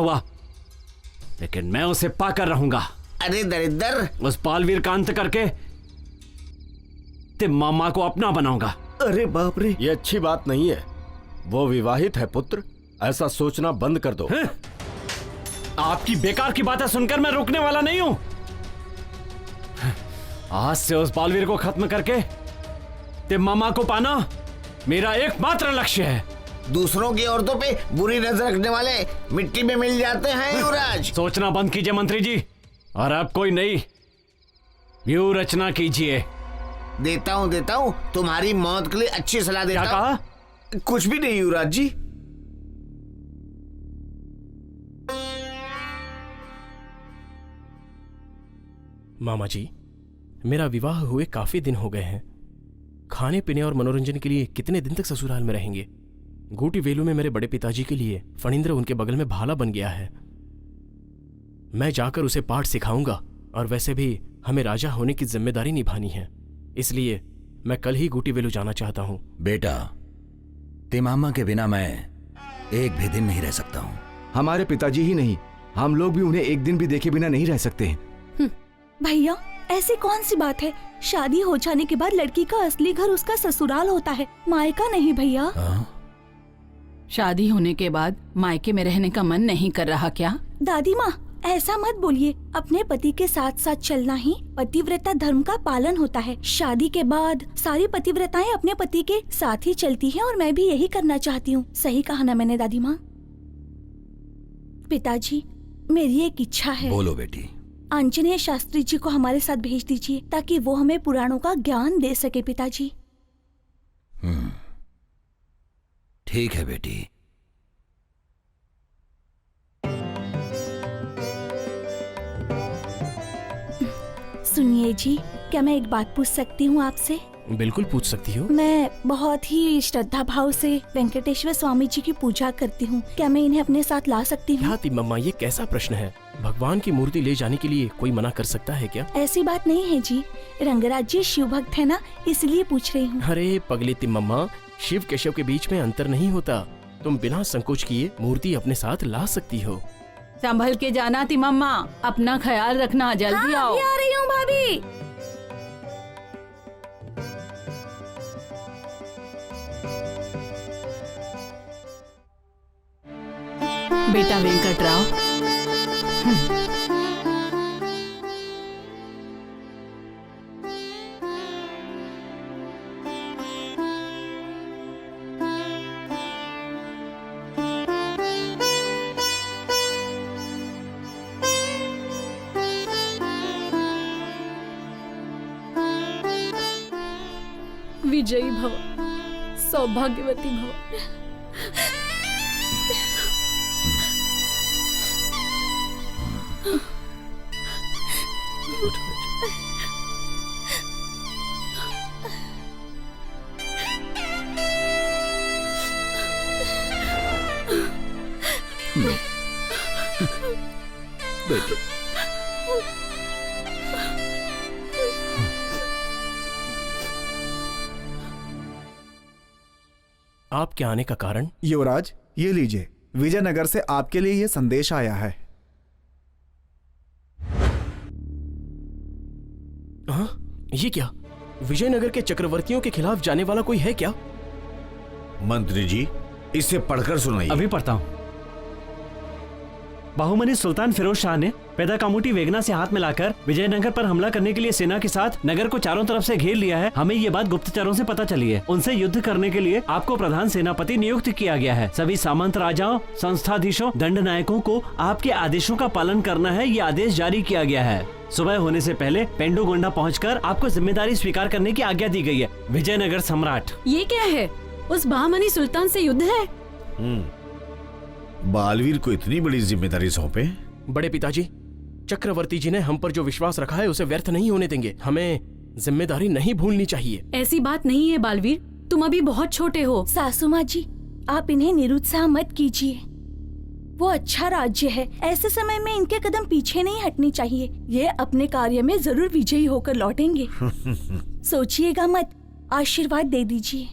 हुआ, लेकिन मैं उसे पाकर रहूंगा। अरे दरिद्र, उस बालवीर का अंत करके ते मामा को अपना बनाऊंगा। अरे बाप रे, ये अच्छी बात नहीं है। वो विवाहित है पुत्र, ऐसा सोचना बंद कर दो। आपकी बेकार की बातें सुनकर मैं रुकने वाला नहीं हूं। आज से उस बालवीर को खत्म करके ते मामा को पाना मेरा एकमात्र लक्ष्य है। दूसरों की औरतों पे बुरी नजर रखने वाले मिट्टी में मिल जाते हैं युवराज। सोचना बंद कीजिए मंत्री जी, और अब कोई नई व्यू रचना कीजिए। देता हूँ तुम्हारी मौत के लिए अच्छी सलाह देता क्या हूँ। कहा? कुछ भी नहीं युवराज जी। मामा जी, मेरा विवाह हुए काफी दिन हो गए हैं। खाने पीने और मनोरंजन के लिए कितने दिन तक ससुराल में रहेंगे? गोटी वेलू में मेरे बड़े पिताजी के लिए फणींद्र उनके बगल में भाला बन गया है। मैं जाकर उसे पाठ सिखाऊंगा, और वैसे भी हमें राजा होने की जिम्मेदारी निभानी है, इसलिए मैं कल ही गोटी वेलू जाना चाहता हूँ। बेटा, तिमामा के बिना मैं एक भी दिन नहीं रह सकता हूँ। हमारे पिताजी ही नहीं, हम लोग भी उन्हें एक दिन भी देखे बिना नहीं रह सकते हैं। भैया, ऐसी कौन सी बात है? शादी हो जाने के बाद लड़की का असली घर उसका ससुराल होता है, मायका नहीं भैया। शादी होने के बाद मायके में रहने का मन नहीं कर रहा क्या? दादी माँ, ऐसा मत बोलिए। अपने पति के साथ साथ चलना ही पतिव्रता धर्म का पालन होता है। शादी के बाद सारी पतिव्रताएं अपने पति के साथ ही चलती हैं, और मैं भी यही करना चाहती हूँ। सही कहा ना मैंने दादी माँ? पिताजी, मेरी एक इच्छा है। बोलो बेटी। आंजनेय शास्त्री जी को हमारे साथ भेज दीजिए, ताकि वो हमें पुराणों का ज्ञान दे सके पिताजी। ठीक है बेटी। सुनिए जी, क्या मैं एक बात पूछ सकती हूँ आपसे? बिल्कुल पूछ सकती हो। मैं बहुत ही श्रद्धा भाव से वेंकटेश्वर स्वामी जी की पूजा करती हूँ। क्या मैं इन्हें अपने साथ ला सकती हूँ? मम्मा, ये कैसा प्रश्न है? भगवान की मूर्ति ले जाने के लिए कोई मना कर सकता है क्या? ऐसी बात नहीं है जी, रंगराज जी शिव भक्त है ना, इसलिए पूछ रही हूँ। अरे पगली तिम्मम्मा, शिव केशव के बीच में अंतर नहीं होता। तुम बिना संकोच किए मूर्ति अपने साथ ला सकती हो। संभल के जाना तिमम्मा, अपना ख्याल रखना। जल्दी आओ। आ रही हूँ भाभी। बेटा वेंकटराव, विजयी भव, सौभाग्यवती भव। बेटे, आपके आने का कारण? युवराज, ये लीजिए, विजयनगर से आपके लिए ये संदेश आया है। हाँ, ये क्या? विजयनगर के चक्रवर्तियों के खिलाफ जाने वाला कोई है क्या? मंत्री जी, इसे पढ़कर सुनाइए। अभी पढ़ता हूँ। बाहुमनी सुल्तान फिरोज शाह ने पैदा कामुटी वेगना से हाथ मिलाकर विजयनगर पर हमला करने के लिए सेना के साथ नगर को चारों तरफ से घेर लिया है। हमें ये बात गुप्तचरों से पता चली है। उनसे युद्ध करने के लिए आपको प्रधान सेनापति नियुक्त किया गया है। सभी सामंत राजाओं, संस्थाधीशों, दंड नायकों को आपके आदेशों का पालन करना है, ये आदेश जारी किया गया है। सुबह होने से पहले पेंडुगोंडा पहुंचकर आपको जिम्मेदारी स्वीकार करने की आज्ञा दी गई है। विजयनगर सम्राट। ये क्या है? उस बहामनी सुल्तान से युद्ध है? बालवीर को इतनी बड़ी जिम्मेदारी सौंपे? बड़े पिताजी, चक्रवर्ती जी ने हम पर जो विश्वास रखा है उसे व्यर्थ नहीं होने देंगे। हमें जिम्मेदारी नहीं भूलनी चाहिए। ऐसी बात नहीं है बालवीर, तुम अभी बहुत छोटे हो। सासू माँ जी, आप इन्हें निरुत्साह मत कीजिए। वो अच्छा राज्य है, ऐसे समय में इनके कदम पीछे नहीं हटनी चाहिए। ये अपने कार्य में जरूर विजयी होकर लौटेंगे। सोचिएगा मत, आशीर्वाद दे दीजिए।